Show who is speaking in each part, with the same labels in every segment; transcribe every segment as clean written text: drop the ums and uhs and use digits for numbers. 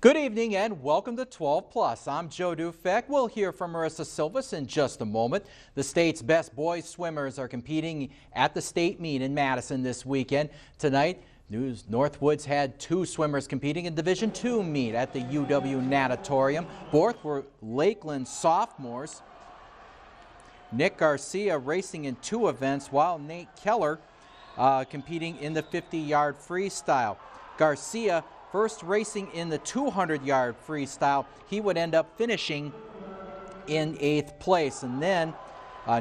Speaker 1: Good evening and welcome to 12 Plus. I'm Joe Dufek. We'll hear from Marisa Silvas in just a moment. The state's best boys swimmers are competing at the state meet in Madison this weekend. Tonight, Northwoods had two swimmers competing in Division II meet at the UW Natatorium. Both were Lakeland sophomores. Nick Garcia racing in two events while Nate Keller competing in the 50-yard freestyle. Garcia first racing in the 200-yard freestyle. He would end up finishing in 8th place. And then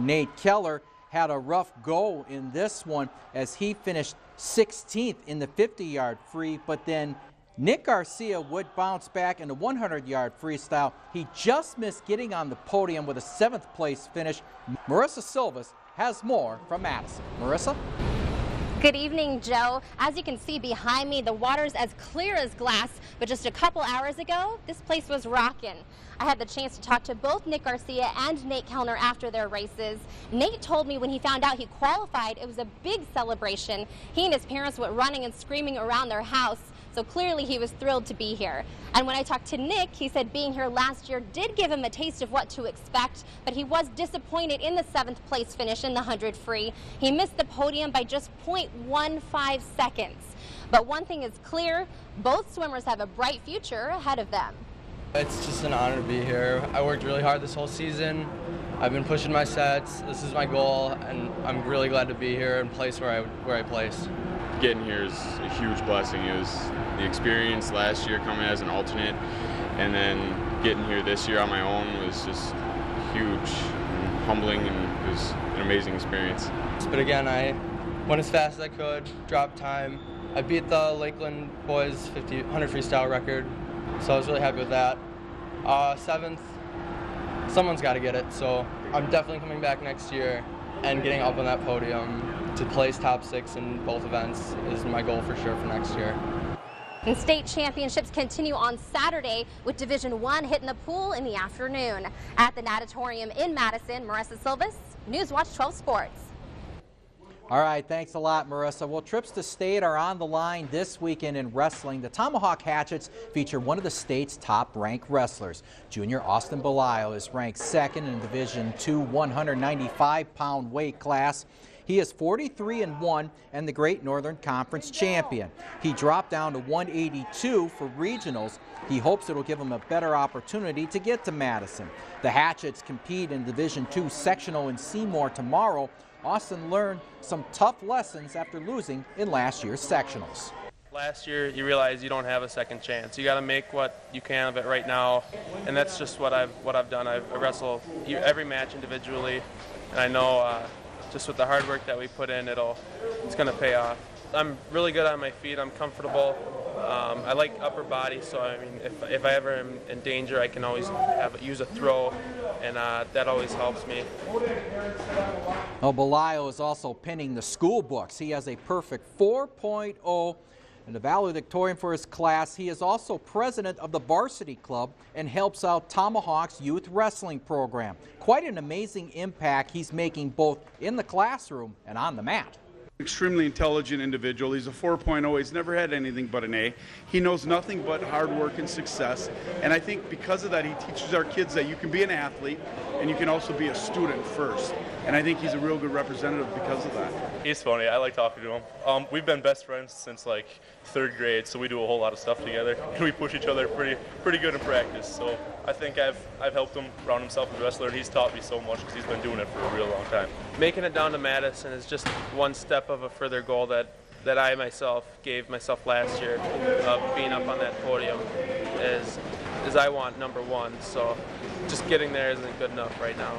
Speaker 1: Nate Keller had a rough go in this one as he finished 16th in the 50-yard free, but then Nick Garcia would bounce back in the 100-yard freestyle. He just missed getting on the podium with a 7th place finish. Marisa Silvas has more from Madison. Marisa?
Speaker 2: Good evening, Joe. As you can see behind me, the water's as clear as glass, but just a couple hours ago, this place was rocking. I had the chance to talk to both Nick Garcia and Nate Kellner after their races. Nate told me when he found out he qualified, it was a big celebration. He and his parents went running and screaming around their house, so clearly he was thrilled to be here. And when I talked to Nick, he said being here last year did give him a taste of what to expect, but he was disappointed in the 7th place finish in the 100 free. He missed the podium by just 0.15 seconds. But one thing is clear, both swimmers have a bright future ahead of them.
Speaker 3: It's just an honor to be here. I worked really hard this whole season. I've been pushing my sets. This is my goal, and I'm really glad to be here and place where I place.
Speaker 4: Getting here is a huge blessing. It was the experience last year coming as an alternate, and then getting here this year on my own was just huge and humbling, and it was an amazing experience.
Speaker 3: But again, I went as fast as I could, dropped time. I beat the Lakeland boys 100 freestyle record, so I was really happy with that. 7th, someone's got to get it, so I'm definitely coming back next year and getting up on that podium. To place top 6 in both events is my goal for sure for next year.
Speaker 2: And state championships continue on Saturday with Division I hitting the pool in the afternoon. At the Natatorium in Madison, Marisa Silvas, Newswatch 12 Sports.
Speaker 1: All right, thanks a lot, Marisa. Well, trips to state are on the line this weekend in wrestling. The Tomahawk Hatchets feature one of the state's top-ranked wrestlers. Junior Austin Belial is ranked 2nd in Division II 195-pound weight class. He is 43-1 and the Great Northern Conference champion. He dropped down to 182 for regionals. He hopes it'll give him a better opportunity to get to Madison. The Hatchets compete in Division II sectional in Seymour tomorrow. Austin learned some tough lessons after losing in last year's sectionals.
Speaker 5: Last year, you realize you don't have a second chance. You got to make what you can of it right now, and that's just what I've done. I wrestle every match individually, and I know just with the hard work that we put in, it's going to pay off. I'm really good on my feet. I'm comfortable. I like upper body, so I mean, if I ever am in danger, I can always use a throw, and that always helps me.
Speaker 1: Well, Belial is also pinning the school books. He has a perfect 4.0 and a valedictorian for his class. He is also president of the varsity club and helps out Tomahawk's youth wrestling program. Quite an amazing impact he's making both in the classroom and on the mat.
Speaker 6: Extremely intelligent individual. He's a 4.0. He's never had anything but an A. He knows nothing but hard work and success. And I think because of that, he teaches our kids that you can be an athlete and you can also be a student first. And I think he's a real good representative because of that.
Speaker 7: He's funny. I like talking to him. We've been best friends since like 3rd grade, so we do a whole lot of stuff together. And we push each other pretty good in practice. So I think I've helped him round himself as a wrestler, and he's taught me so much because he's been doing it for a real long time.
Speaker 5: Making it down to Madison is just one step of a further goal that I myself gave myself last year of being up on that podium is I want #1. So just getting there isn't good enough right now.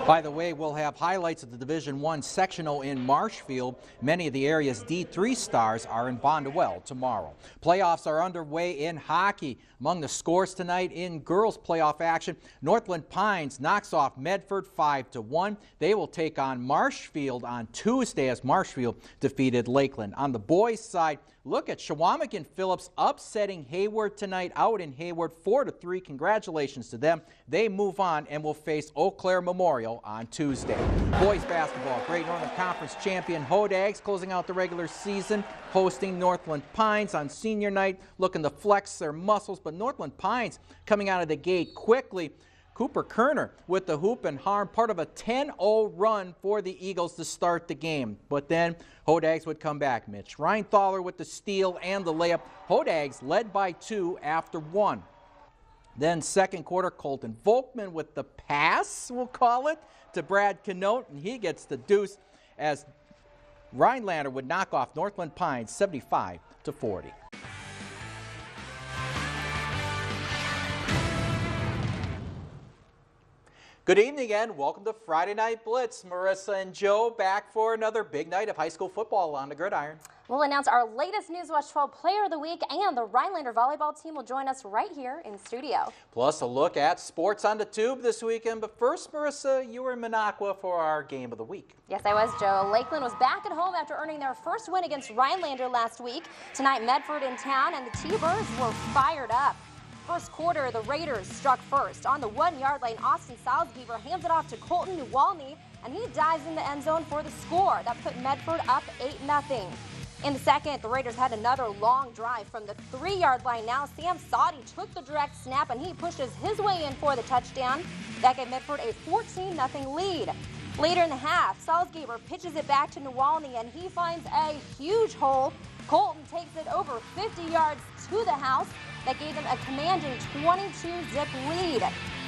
Speaker 1: By the way, we'll have highlights of the Division I sectional in Marshfield. Many of the area's D3 stars are in Bondwell tomorrow. Playoffs are underway in hockey. Among the scores tonight in girls playoff action, Northland Pines knocks off Medford 5-1. They will take on Marshfield on Tuesday as Marshfield defeated Lakeland. On the boys' side, Look at Shawamek and Phillips upsetting Hayward tonight out in Hayward 4-3. Congratulations to them. They move on and will face Eau Claire Memorial on Tuesday. Boys basketball, Great Northern Conference champion Hodags closing out the regular season, hosting Northland Pines on senior night, looking to flex their muscles, but Northland Pines coming out of the gate quickly. Cooper Kerner with the hoop and harm, part of a 10-0 run for the Eagles to start the game. But then Hodags would come back. Mitch Reinthaler with the steal and the layup. Hodags led by 2 after 1. Then second quarter, Colton Volkman with the pass, we'll call it, to Brad Canote, and he gets the deuce as Rhinelander would knock off Northland Pines 75-40. Good evening and welcome to Friday Night Blitz. Marissa and Joe back for another big night of high school football on the gridiron.
Speaker 2: We'll announce our latest Newswatch 12 Player of the Week, and the Rhinelander volleyball team will join us right here in studio.
Speaker 1: Plus a look at sports on the tube this weekend. But first, Marissa, you were in Minocqua for our game of the week.
Speaker 2: Yes, I was, Joe. Lakeland was back at home after earning their first win against Rhinelander last week. Tonight, Medford in town, and the T-Birds were fired up. First quarter, the Raiders struck first. On the 1-yard line, Austin Salzgeber hands it off to Colton Newalny, and he dives in the end zone for the score. That put Medford up 8-0. In the second, the Raiders had another long drive from the 3-yard line. Now Sam Soddy took the direct snap, and he pushes his way in for the touchdown. That gave Medford a 14-0 lead. Later in the half, Salzgeber pitches it back to Newalny, and he finds a huge hole. Colton takes it over 50 yards to the house. That gave them a commanding 22-zip lead.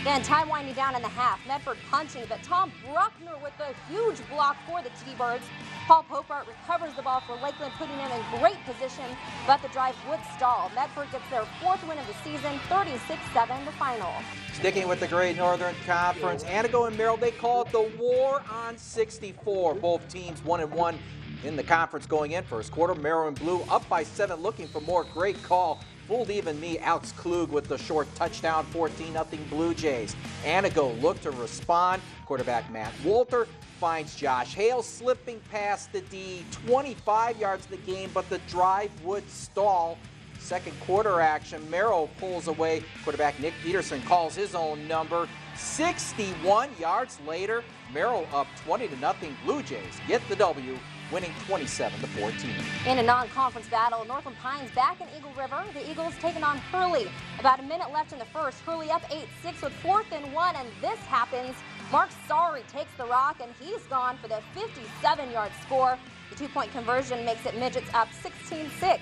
Speaker 2: Then time winding down in the half, Medford punching, but Tom Bruckner with a huge block for the T-Birds. Paul Popart recovers the ball for Lakeland, putting them in great position, but the drive would stall. Medford gets their 4th win of the season, 36-7 the final.
Speaker 1: Sticking with the Great Northern Conference, Antigo and Merrill, they call it the War on 64. Both teams 1-1 in the conference going in. First quarter, Merrill and Blue up by 7, looking for more. Great call. Fooled even me. Alex Klug with the short touchdown, 14-0 Blue Jays. Antigo looked to respond. Quarterback Matt Walter finds Josh Hale slipping past the D, 25 yards of the game, but the drive would stall. Second quarter action, Merrill pulls away. Quarterback Nick Peterson calls his own number. 61 yards later, Merrill up 20-0. Blue Jays get the W, winning 27-14.
Speaker 2: In a non-conference battle, Northland Pines back in Eagle River. The Eagles taking on Hurley. About a minute left in the first. Hurley up 8-6 with 4th and 1, and this happens. Mark Sari takes the rock, and he's gone for the 57-yard score. The 2-point conversion makes it Midgets up 16-6.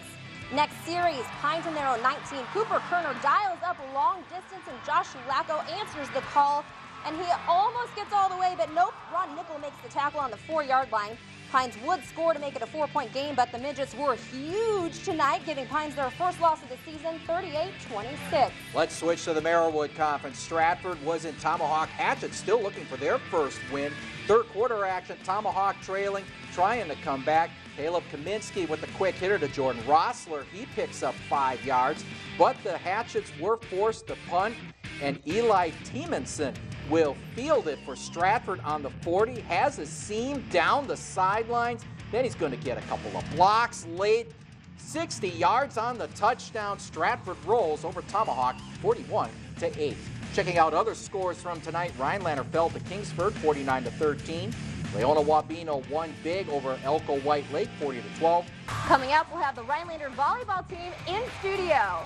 Speaker 2: Next series, Pines in their own 19. Cooper Kerner dials up a long distance, and Josh Lacko answers the call, and he almost gets all the way, but nope. Ron Nickel makes the tackle on the 4-yard line. Pines would score to make it a 4-point game, but the Midgets were huge tonight, giving Pines their first loss of the season, 38-26.
Speaker 1: Let's switch to the Merrillwood Conference. Stratford was in Tomahawk. Hatchet still looking for their first win. Third quarter action, Tomahawk trailing, trying to come back. Caleb Kaminsky with a quick hitter to Jordan Rossler. He picks up 5 yards, but the Hatchets were forced to punt, and Eli Tiemanson will field it for Stratford on the 40, has a seam down the sidelines. Then he's going to get a couple of blocks late. 60 yards on the touchdown. Stratford rolls over Tomahawk 41-8. Checking out other scores from tonight, Rhinelander fell to Kingsford 49-13. Leona Wabeno won big over Elko White Lake 40-12.
Speaker 2: Coming up, we'll have the Rhinelander volleyball team in studio.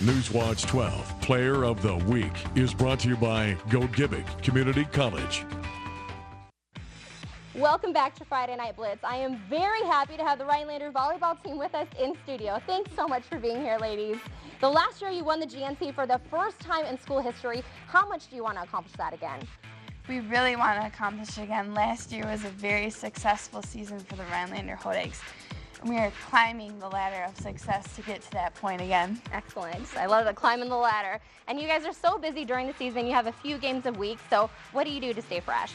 Speaker 8: Newswatch 12 Player of the Week is brought to you by Go Gibbick Community College.
Speaker 2: Welcome back to Friday Night Blitz. I am very happy to have the Rhinelander volleyball team with us in studio. Thanks so much for being here, ladies. The last year you won the GNC for the first time in school history. How much do you want to accomplish that again?
Speaker 9: We really want to accomplish it again. Last year was a very successful season for the Rhinelander Hodags. We are climbing the ladder of success to get to that point again.
Speaker 2: Excellent. I love the climbing the ladder. And you guys are so busy during the season. You have a few games a week. So what do you do to stay fresh?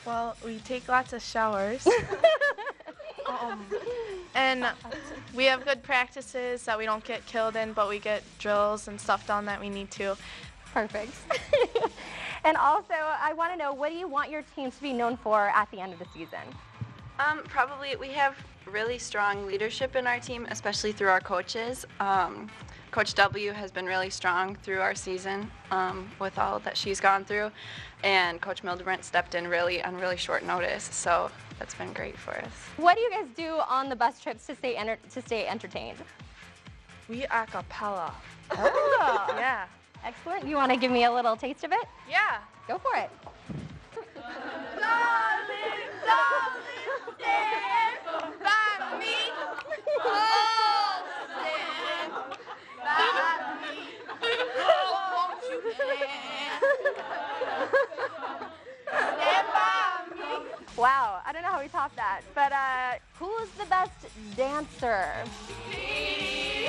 Speaker 10: Well, we take lots of showers. And we have good practices that we don't get killed in, but we get drills and stuff done that we need to.
Speaker 2: Perfect. And also, I want to know, what do you want your team to be known for at the end of the season?
Speaker 11: Probably we have really strong leadership in our team, especially through our coaches. Coach W has been really strong through our season with all that she's gone through, and Coach Mildebrandt stepped in really on really short notice, so that's been great for us.
Speaker 2: What do you guys do on the bus trips to stay entertained?
Speaker 10: We a cappella.
Speaker 2: Oh.
Speaker 10: Yeah.
Speaker 2: Excellent. You want to give me a little taste of it?
Speaker 10: Yeah.
Speaker 2: Go for it.
Speaker 9: Darling, darling, stand by me. Oh, stand by me. Oh, won't you stand by me.
Speaker 2: Wow, I don't know how we top that, but who is the best dancer?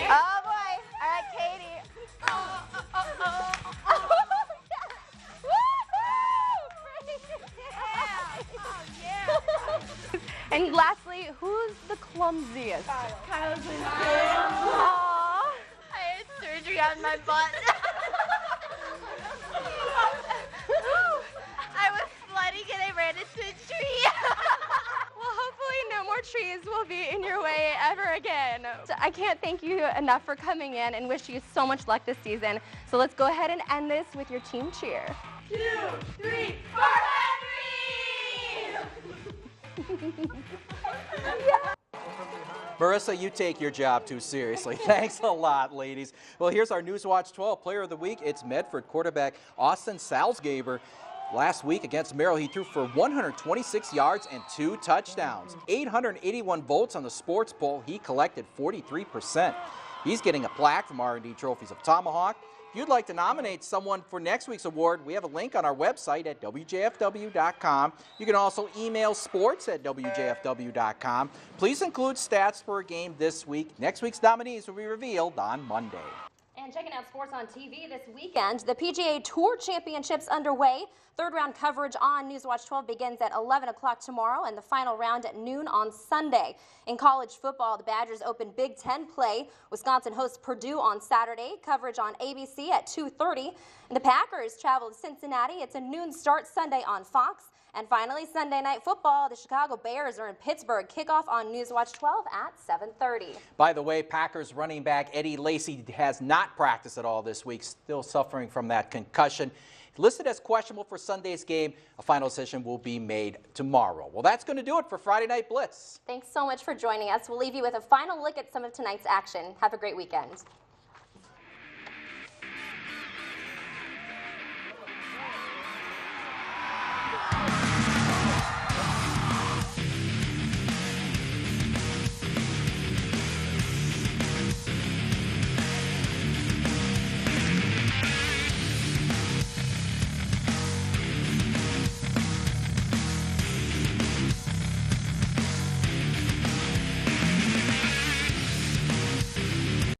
Speaker 2: Oh boy, all right, Katie. And lastly, who's the clumsiest?
Speaker 9: Kyle's in
Speaker 2: Aww.
Speaker 9: I had surgery on my butt. I was sledding and I ran into a tree.
Speaker 2: Well, hopefully no more trees will be in your way ever again. So I can't thank you enough for coming in and wish you so much luck this season. So let's go ahead and end this with your team cheer.
Speaker 9: 2, 3, 4, Henry!
Speaker 1: Marissa, you take your job too seriously. Thanks a lot, ladies. Well, here's our Newswatch 12 Player of the Week. It's Medford quarterback Austin Salzgeber. Last week against Merrill, he threw for 126 yards and 2 touchdowns. 881 votes on the sports poll. He collected 43%. He's getting a plaque from R&D Trophies of Tomahawk. If you'd like to nominate someone for next week's award, we have a link on our website at WJFW.com. You can also email sports@WJFW.com. Please include stats for a game this week. Next week's nominees will be revealed on Monday.
Speaker 2: And checking out sports on TV this weekend, the PGA Tour Championships underway. Third round coverage on Newswatch 12 begins at 11 o'clock tomorrow and the final round at noon on Sunday. In college football, the Badgers open Big Ten play. Wisconsin hosts Purdue on Saturday. Coverage on ABC at 2:30. And the Packers travel to Cincinnati. It's a noon start Sunday on Fox. And finally, Sunday night football, the Chicago Bears are in Pittsburgh. Kickoff on Newswatch 12 at 7:30.
Speaker 1: By the way, Packers running back Eddie Lacy has not practiced at all this week, still suffering from that concussion. Listed as questionable for Sunday's game. A final decision will be made tomorrow. Well, that's going to do it for Friday Night Blitz.
Speaker 2: Thanks so much for joining us. We'll leave you with a final look at some of tonight's action. Have a great weekend.